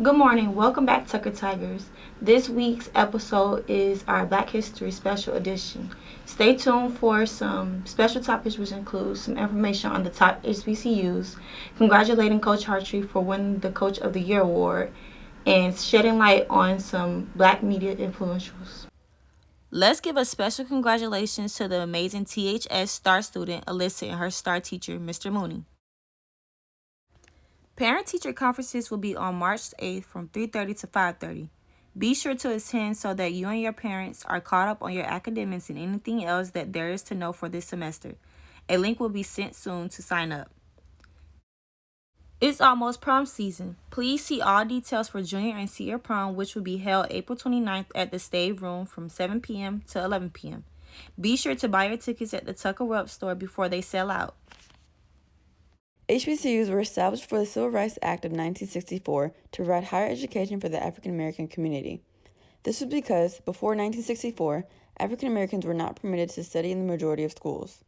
Good morning. Welcome back, Tucker Tigers. This week's episode is our Black History Special Edition. Stay tuned for some special topics, which include some information on the top HBCUs, congratulating Coach Hartry for winning the Coach of the Year award, and shedding light on some Black media influentials. Let's give a special congratulations to the amazing THS star student Alyssa and her star teacher, Mr. Mooney. Parent-teacher conferences will be on March 8th from 3:30 to 5:30. Be sure to attend so that you and your parents are caught up on your academics and anything else that there is to know for this semester. A link will be sent soon to sign up. It's almost prom season. Please see all details for junior and senior prom, which will be held April 29th at the Stave Room from 7 p.m. to 11 p.m. Be sure to buy your tickets at the Tucker Web store before they sell out. HBCUs were established for the Civil Rights Act of 1964 to provide higher education for the African American community. This was because, before 1964, African Americans were not permitted to study in the majority of schools.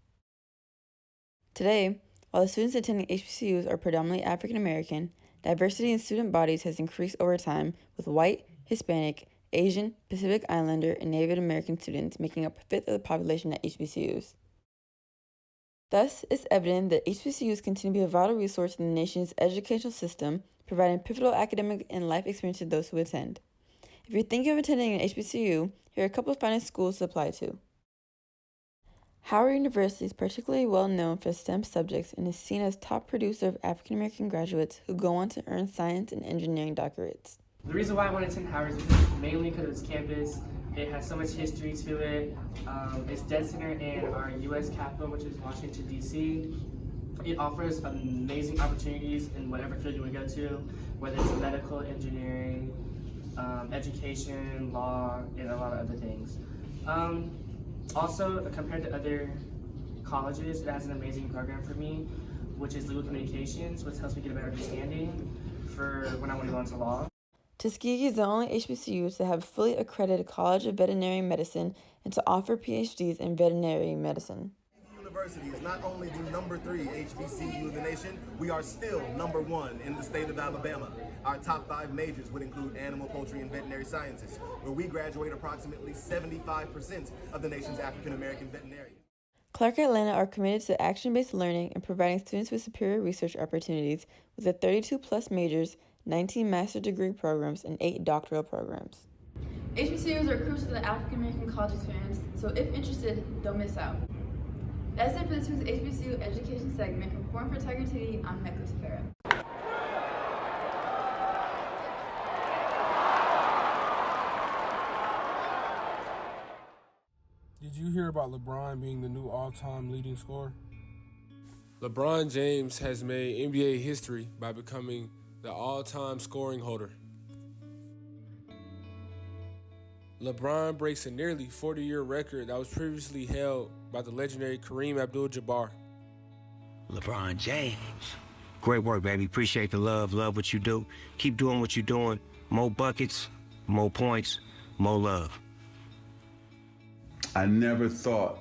Today, while the students attending HBCUs are predominantly African American, diversity in student bodies has increased over time, with white, Hispanic, Asian, Pacific Islander, and Native American students making up a fifth of the population at HBCUs. Thus, it's evident that HBCUs continue to be a vital resource in the nation's educational system, providing pivotal academic and life experience to those who attend. If you're thinking of attending an HBCU, here are a couple of finest schools to apply to. Howard University is particularly well known for STEM subjects and is seen as top producer of African American graduates who go on to earn science and engineering doctorates. The reason why I want to attend Howard is mainly because of its campus. It has so much history to it. It's dead center in our U.S. capital, which is Washington, D.C. It offers amazing opportunities in whatever field you want to go to, whether it's medical, engineering, education, law, and a lot of other things. Also, compared to other colleges, it has an amazing program for me, which is legal communications, which helps me get a better understanding for when I want to go into law. Tuskegee is the only HBCU to have a fully accredited College of Veterinary Medicine and to offer PhDs in veterinary medicine. University is not only the number 3 HBCU in the nation, we are still number 1 in the state of Alabama. Our top 5 majors would include animal, poultry, and veterinary sciences, where we graduate approximately 75% of the nation's African American veterinarians. Clark Atlanta are committed to action-based learning and providing students with superior research opportunities with the 32-plus majors, 19 master's degree programs, and 8 doctoral programs. HBCUs are crucial to the African American college experience, so if interested, don't miss out. That's it for this week's HBCU education segment. Reporting for Tiger TV, I'm Mecca Tafera. Did you hear about LeBron being the new all-time leading scorer? LeBron James has made NBA history by becoming the all-time scoring holder. LeBron breaks a nearly 40-year record that was previously held by the legendary Kareem Abdul-Jabbar. LeBron James. Great work, baby. Appreciate the love. Love what you do. Keep doing what you're doing. More buckets, more points, more love. I never thought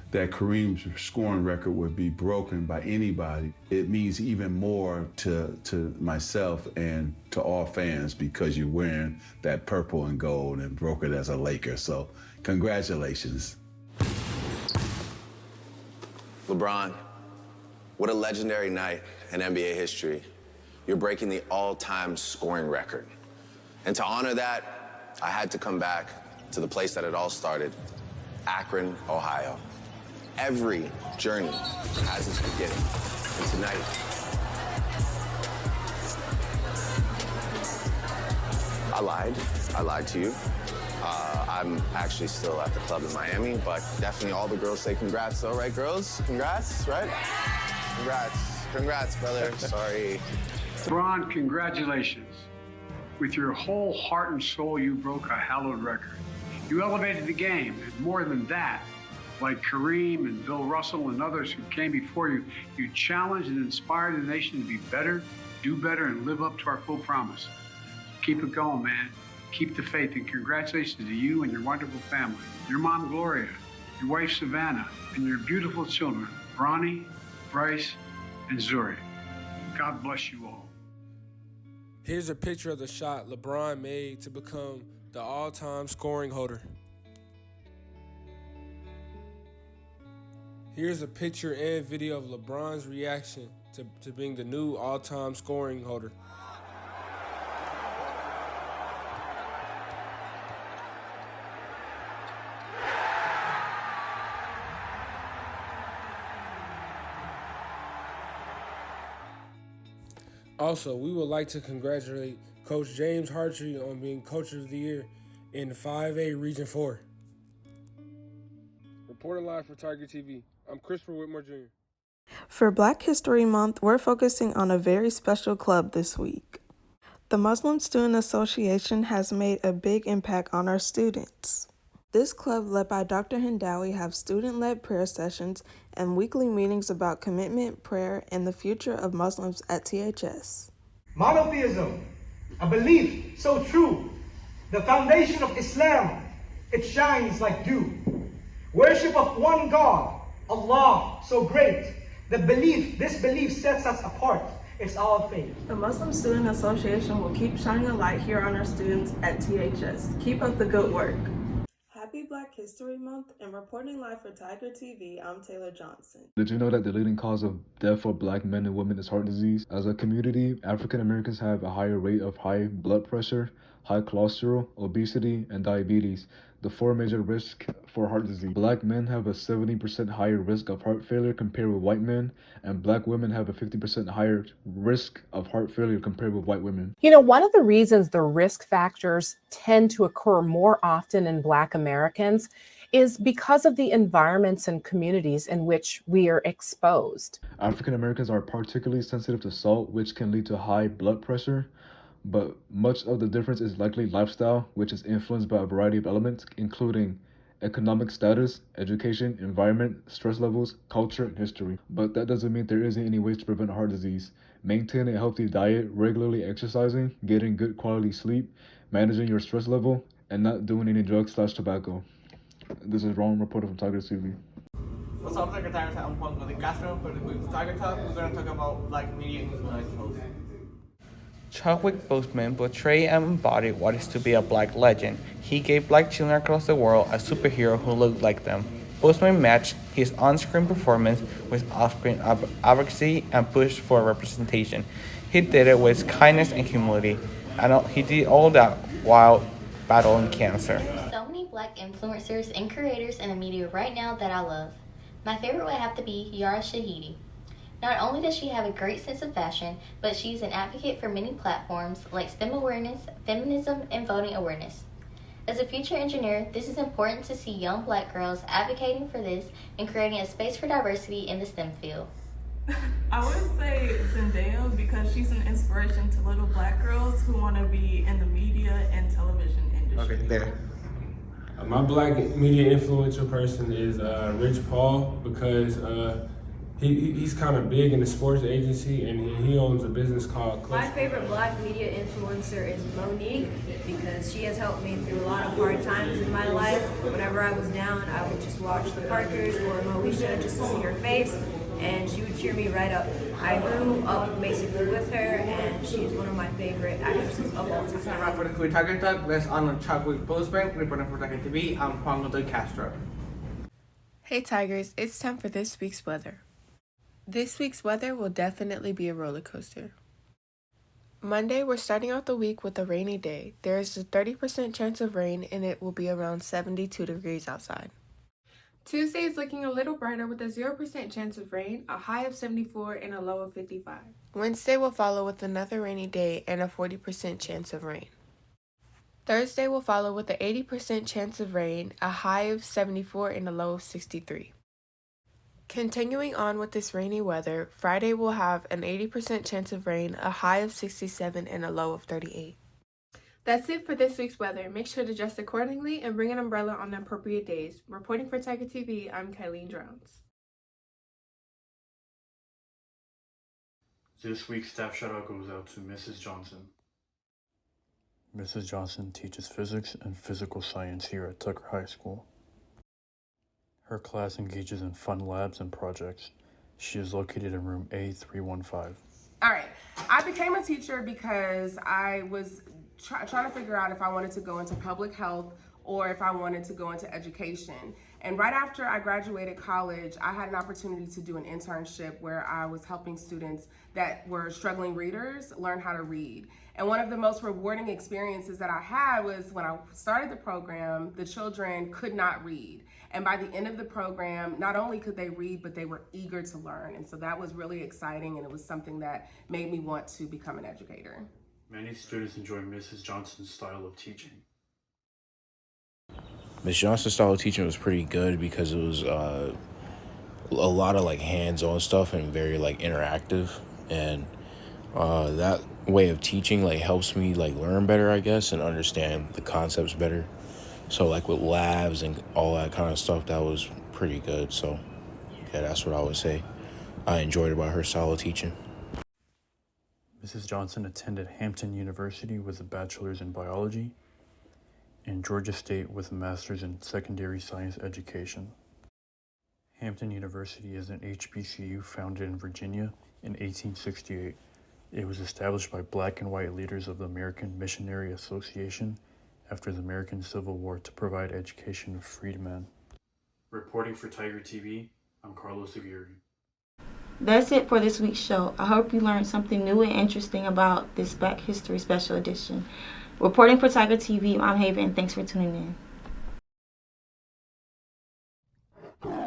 that Kareem's scoring record would be broken by anybody. It means even more to myself and to all fans because you're wearing that purple and gold and broke it as a Laker. So congratulations. LeBron, what a legendary night in NBA history. You're breaking the all-time scoring record. And to honor that, I had to come back to the place that it all started, Akron, Ohio. Every journey has its beginning. And tonight, I lied to you. I'm actually still at the club in Miami, but definitely all the girls say congrats, though, right, girls? Congrats, right? Congrats, brother. Sorry. LeBron, congratulations. With your whole heart and soul, you broke a hallowed record. You elevated the game, and more than that, like Kareem and Bill Russell and others who came before you, you challenged and inspired the nation to be better, do better, and live up to our full promise. Keep it going, man. Keep the faith, and congratulations to you and your wonderful family. Your mom, Gloria, your wife, Savannah, and your beautiful children, Bronny, Bryce, and Zuri. God bless you all. Here's a picture of the shot LeBron made to become the all-time scoring holder. Here's a picture and video of LeBron's reaction to being the new all-time scoring holder. Also, we would like to congratulate Coach James Hartry on being Coach of the Year in 5A Region 4. Reporting live for Tiger TV, I'm Christopher Whitmore Jr. For Black History Month, we're focusing on a very special club this week. The Muslim Student Association has made a big impact on our students. This club, led by Dr. Hindawi, have student-led prayer sessions and weekly meetings about commitment, prayer, and the future of Muslims at THS. Monotheism, a belief so true, the foundation of Islam, it shines like dew. Worship of one God, Allah, so great. This belief sets us apart. It's our faith. The Muslim Student Association will keep shining a light here on our students at THS. Keep up the good work. Happy Black History Month, and reporting live for Tiger TV, I'm Taylor Johnson. Did you know that the leading cause of death for Black men and women is heart disease? As a community, African Americans have a higher rate of high blood pressure, high cholesterol, obesity, and diabetes, the four major risks for heart disease. Black men have a 70% higher risk of heart failure compared with white men, and Black women have a 50% higher risk of heart failure compared with white women. You know, one of the reasons the risk factors tend to occur more often in Black Americans is because of the environments and communities in which we are exposed. African Americans are particularly sensitive to salt, which can lead to high blood pressure. But much of the difference is likely lifestyle, which is influenced by a variety of elements, including economic status, education, environment, stress levels, culture, and history. But that doesn't mean there isn't any ways to prevent heart disease. Maintain a healthy diet, regularly exercising, getting good quality sleep, managing your stress level, and not doing any drugs/tobacco. This is Ron, reporter from Tiger TV. What's up, Secretary? I'm Juan Castro for the Quick Tiger Talk. We're going to talk about Black media influentials. Chadwick Boseman portrayed and embodied what is to be a Black legend. He gave Black children across the world a superhero who looked like them. Boseman matched his on-screen performance with off-screen advocacy and push for representation. He did it with kindness and humility, and he did all that while battling cancer. So many Black influencers and creators in the media right now that I love. My favorite would have to be Yara Shahidi. Not only does she have a great sense of fashion, but she's an advocate for many platforms like STEM awareness, feminism, and voting awareness. As a future engineer, this is important to see young Black girls advocating for this and creating a space for diversity in the STEM field. I would say Zendaya because she's an inspiration to little Black girls who want to be in the media and television industry. Okay, there. My Black media influential person is Rich Paul because he's kind of big in the sports agency and he owns a business called My favorite Black media influencer is Mooney because she has helped me through a lot of hard times in my life. Whenever I was down, I would just watch the Parkers or Moesha just to see her face, and she would cheer me right up. I grew up basically with her, and she's one of my favorite actresses of all time. For the Quick Tiger Talk, let's honor Chadwick Boseman, reporting for Tiger TV. I'm Juan Castro. Hey Tigers, it's time for this week's weather. This week's weather will definitely be a roller coaster. Monday, we're starting out the week with a rainy day. There is a 30% chance of rain and it will be around 72 degrees outside. Tuesday is looking a little brighter with a 0% chance of rain, a high of 74 and a low of 55. Wednesday will follow with another rainy day and a 40% chance of rain. Thursday will follow with an 80% chance of rain, a high of 74 and a low of 63. Continuing on with this rainy weather, Friday will have an 80% chance of rain, a high of 67 and a low of 38. That's it for this week's weather. Make sure to dress accordingly and bring an umbrella on the appropriate days. Reporting for Tiger TV, I'm Kylene Drowns. This week's staff shout-out goes out to Mrs. Johnson. Mrs. Johnson teaches physics and physical science here at Tucker High School. Her class engages in fun labs and projects. She is located in room A315. All right. I became a teacher because I was trying to figure out if I wanted to go into public health or if I wanted to go into education. And right after I graduated college, I had an opportunity to do an internship where I was helping students that were struggling readers learn how to read. And one of the most rewarding experiences that I had was when I started the program, the children could not read. And by the end of the program, not only could they read, but they were eager to learn. And so that was really exciting, and it was something that made me want to become an educator. Many students enjoy Mrs. Johnson's style of teaching. Miss Johnson's style of teaching was pretty good because it was a lot of like hands-on stuff and very like interactive, and that way of teaching like helps me like learn better, I guess, and understand the concepts better. So like with labs and all that kind of stuff, that was pretty good. So yeah, that's what I would say I enjoyed about her style of teaching. Mrs. Johnson attended Hampton University with a bachelor's in biology and Georgia State with a master's in secondary science education. Hampton University is an HBCU founded in Virginia in 1868. It was established by black and white leaders of the American Missionary Association after the American Civil War to provide education to freedmen. Reporting for Tiger TV, I'm Carlos Aguirre. That's it for this week's show. I hope you learned something new and interesting about this Black History Special Edition. Reporting for Tiger TV, I'm Haven, and thanks for tuning in.